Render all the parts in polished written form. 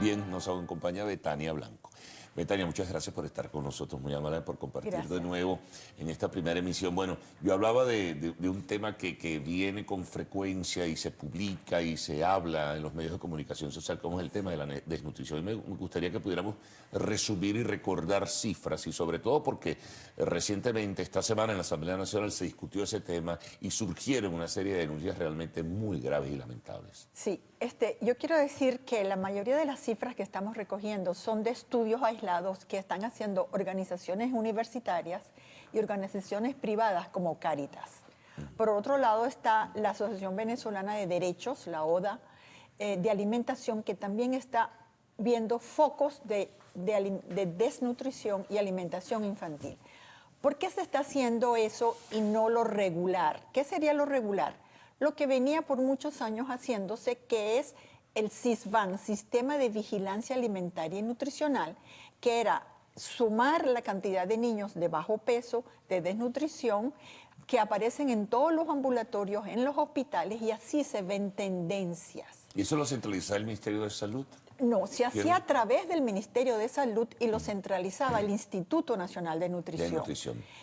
Bien, nos acompaña Betania Blanco. Betania, muchas gracias por estar con nosotros, muy amable por compartir de nuevo en esta primera emisión. Bueno, yo hablaba de un tema que viene con frecuencia y se publica y se habla en los medios de comunicación social, como es el tema de la desnutrición. Y me gustaría que pudiéramos resumir y recordar cifras, y sobre todo porque recientemente, esta semana en la Asamblea Nacional se discutió ese tema y surgieron una serie de denuncias realmente muy graves y lamentables. Sí, yo quiero decir que la mayoría de las cifras que estamos recogiendo son de estudios aislados que están haciendo organizaciones universitarias y organizaciones privadas como Cáritas. Por otro lado está la Asociación Venezolana de Derechos, la ODA, de alimentación, que también está viendo focos de desnutrición y alimentación infantil. ¿Por qué se está haciendo eso y no lo regular? ¿Qué sería lo regular? Lo que venía por muchos años haciéndose, que es el SISVAN, Sistema de Vigilancia Alimentaria y Nutricional, que era sumar la cantidad de niños de bajo peso, de desnutrición, que aparecen en todos los ambulatorios, en los hospitales, y así se ven tendencias. ¿Y eso lo centraliza el Ministerio de Salud? No, se hacía a través del Ministerio de Salud y lo centralizaba el Instituto Nacional de Nutrición,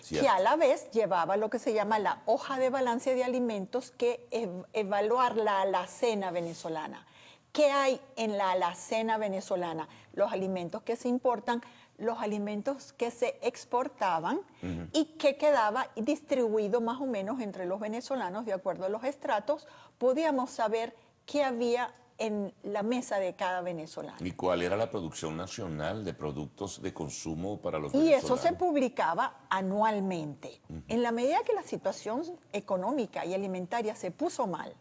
que a la vez llevaba lo que se llama la hoja de balance de alimentos, que evaluar la alacena venezolana. ¿Qué hay en la alacena venezolana? Los alimentos que se importan, los alimentos que se exportaban y que quedaba distribuido más o menos entre los venezolanos de acuerdo a los estratos. Podíamos saber qué había en la mesa de cada venezolano. ¿Y cuál era la producción nacional de productos de consumo para los venezolanos? Y eso se publicaba anualmente. En la medida que la situación económica y alimentaria se puso mal,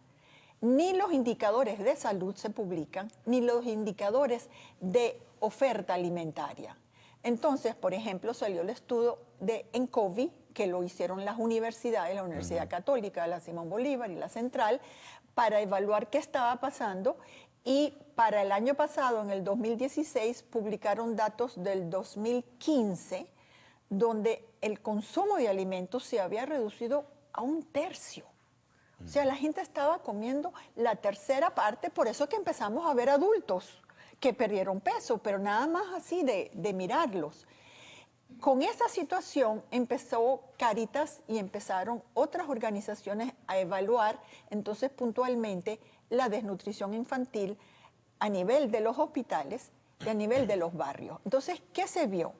ni los indicadores de salud se publican, ni los indicadores de oferta alimentaria. Entonces, por ejemplo, salió el estudio de ENCOVI, que lo hicieron las universidades, la Universidad Católica, la Simón Bolívar y la Central, para evaluar qué estaba pasando, y para el año pasado, en el 2016, publicaron datos del 2015, donde el consumo de alimentos se había reducido a 1/3. O sea, la gente estaba comiendo la tercera parte, por eso que empezamos a ver adultos que perdieron peso, pero nada más así de mirarlos. Con esa situación empezó Cáritas y empezaron otras organizaciones a evaluar entonces puntualmente la desnutrición infantil a nivel de los hospitales y a nivel de los barrios. Entonces, ¿qué se vio?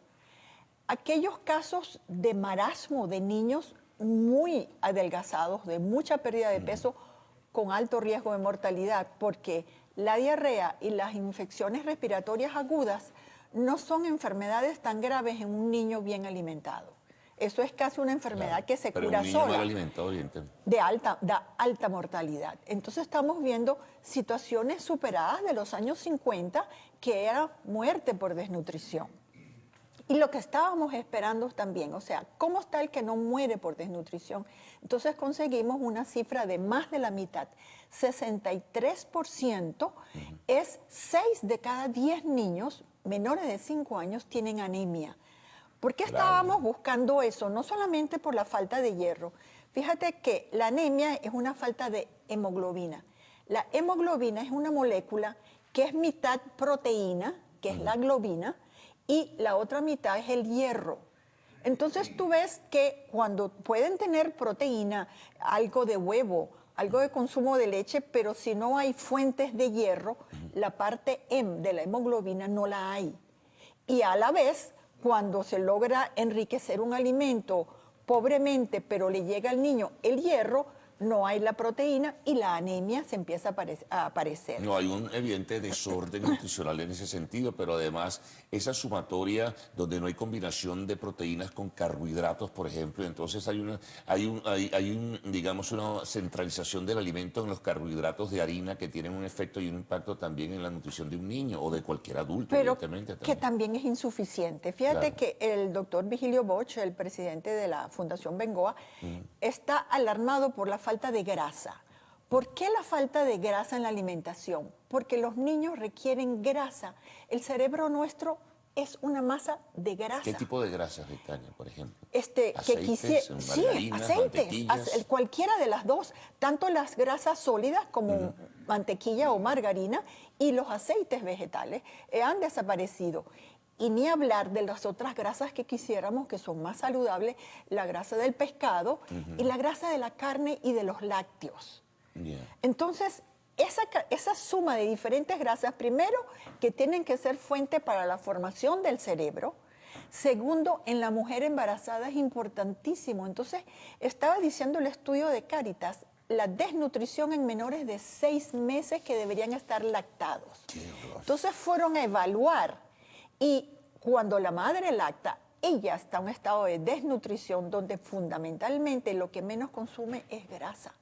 Aquellos casos de marasmo de niños muy adelgazados, de mucha pérdida de peso, con alto riesgo de mortalidad, porque la diarrea y las infecciones respiratorias agudas no son enfermedades tan graves en un niño bien alimentado. Eso es casi una enfermedad que se cura sola, da alta mortalidad. Entonces estamos viendo situaciones superadas de los años 50, que era muerte por desnutrición. Y lo que estábamos esperando también, o sea, ¿cómo está el que no muere por desnutrición? Entonces conseguimos una cifra de más de la mitad. 63% es 6 de cada 10 niños menores de 5 años tienen anemia. ¿Por qué estábamos buscando eso? No solamente por la falta de hierro. Fíjate que la anemia es una falta de hemoglobina. La hemoglobina es una molécula que es mitad proteína, que es la globina, y la otra mitad es el hierro. Entonces tú ves que cuando pueden tener proteína, algo de huevo, algo de consumo de leche, pero si no hay fuentes de hierro, la parte M de la hemoglobina no la hay. Y a la vez, cuando se logra enriquecer un alimento pobremente, pero le llega al niño el hierro, no hay la proteína y la anemia se empieza a aparecer. No, hay un evidente desorden nutricional en ese sentido, pero además esa sumatoria donde no hay combinación de proteínas con carbohidratos, por ejemplo, entonces hay digamos, una centralización del alimento en los carbohidratos de harina que tienen un efecto y un impacto también en la nutrición de un niño o de cualquier adulto, pero evidentemente. Que también es insuficiente. Fíjate que el doctor Vigilio Bosch, el presidente de la Fundación Bengoa, está alarmado por la falta de grasa. ¿Por qué la falta de grasa en la alimentación? Porque los niños requieren grasa. El cerebro nuestro es una masa de grasa. ¿Qué tipo de grasas, Betania, por ejemplo? ¿Aceites, margarinas, aceites, mantequillas? cualquiera de las dos, tanto las grasas sólidas como mantequilla o margarina y los aceites vegetales han desaparecido. Y ni hablar de las otras grasas que quisiéramos, que son más saludables, la grasa del pescado y la grasa de la carne y de los lácteos. Entonces, esa suma de diferentes grasas, primero, que tienen que ser fuente para la formación del cerebro. Segundo, en la mujer embarazada es importantísimo. Entonces, estaba diciendo el estudio de Cáritas, la desnutrición en menores de 6 meses que deberían estar lactados. Entonces, fueron a evaluar y cuando la madre lacta, ella está en un estado de desnutrición donde fundamentalmente lo que menos consume es grasa.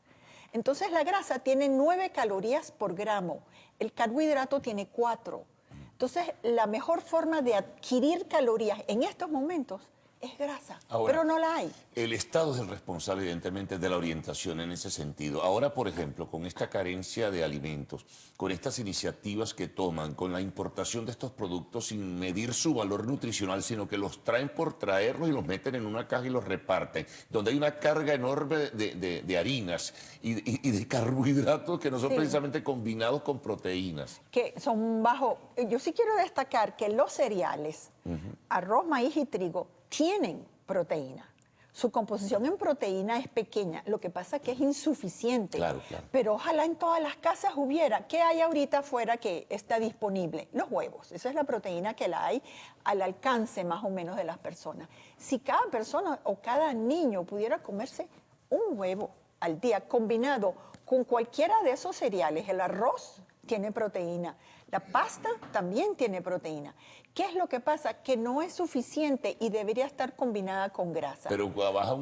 Entonces la grasa tiene 9 calorías por gramo, el carbohidrato tiene 4. Entonces la mejor forma de adquirir calorías en estos momentos es grasa, pero no la hay. El Estado es el responsable, evidentemente, de la orientación en ese sentido. Ahora, por ejemplo, con esta carencia de alimentos, con estas iniciativas que toman, con la importación de estos productos sin medir su valor nutricional, sino que los traen por traerlos y los meten en una caja y los reparten, donde hay una carga enorme de harinas y de carbohidratos que no son precisamente combinados con proteínas. Que son bajos. Yo sí quiero destacar que los cereales, arroz, maíz y trigo, tienen proteína. Su composición en proteína es pequeña, lo que pasa es que es insuficiente. Claro. Pero ojalá en todas las casas hubiera. ¿Qué hay ahorita afuera que está disponible? Los huevos. Esa es la proteína que la hay al alcance más o menos de las personas. Si cada persona o cada niño pudiera comerse un huevo al día combinado con cualquiera de esos cereales, el arroz tiene proteína, la pasta también tiene proteína. ¿Qué es lo que pasa? Que no es suficiente y debería estar combinada con grasa. Pero vas a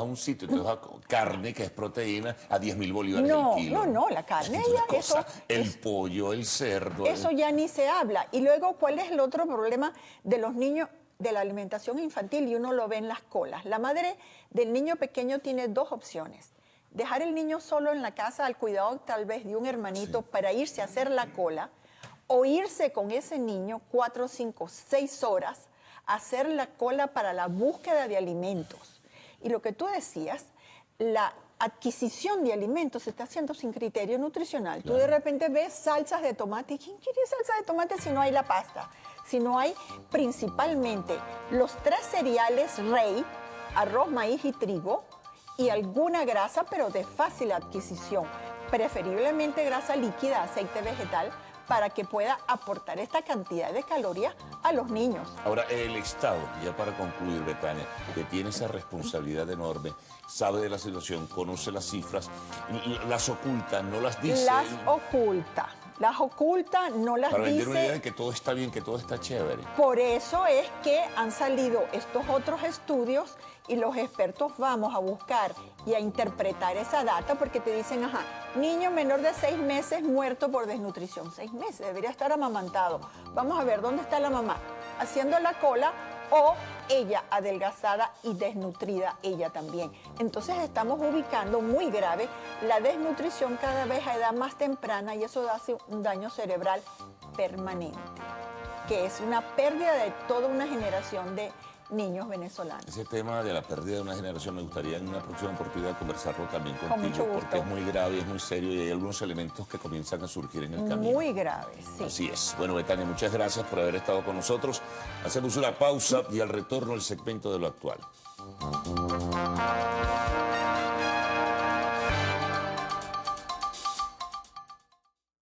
un sitio, entonces vas a carne, que es proteína, a 10.000 bolívares el kilo. No, la carne ya, el pollo, el cerdo. Eso ya ni se habla. Y luego, ¿cuál es el otro problema de los niños de la alimentación infantil? Y uno lo ve en las colas. La madre del niño pequeño tiene 2 opciones. Dejar el niño solo en la casa al cuidado tal vez de un hermanito para irse a hacer la cola, o irse con ese niño 4, 5, 6 horas a hacer la cola para la búsqueda de alimentos. Y lo que tú decías, la adquisición de alimentos se está haciendo sin criterio nutricional. Tú de repente ves salsas de tomate. ¿Quién quiere salsa de tomate si no hay la pasta? Si no hay principalmente los 3 cereales rey, arroz, maíz y trigo, y alguna grasa, pero de fácil adquisición, preferiblemente grasa líquida, aceite vegetal, para que pueda aportar esta cantidad de calorías a los niños. Ahora, el Estado, ya para concluir, Betania, que tiene esa responsabilidad enorme, sabe de la situación, conoce las cifras, las oculta, no las dice. Las oculta, no las dice. Para vender una idea de que todo está bien, que todo está chévere. Por eso es que han salido estos otros estudios y los expertos vamos a buscar y a interpretar esa data porque te dicen, niño menor de 6 meses muerto por desnutrición. 6 meses, debería estar amamantado. Vamos a ver, ¿dónde está la mamá? Haciendo la cola o ella adelgazada y desnutrida, ella también. Entonces estamos ubicando muy grave la desnutrición cada vez a edad más temprana y eso hace un daño cerebral permanente, que es una pérdida de toda una generación de niños venezolanos. Ese tema de la pérdida de una generación me gustaría en una próxima oportunidad conversarlo también contigo. Con mucho gusto. Porque es muy grave, es muy serio y hay algunos elementos que comienzan a surgir en el camino. Muy grave, sí. Así es. Bueno, Betania, muchas gracias por haber estado con nosotros. Hacemos una pausa y al retorno el segmento de lo actual.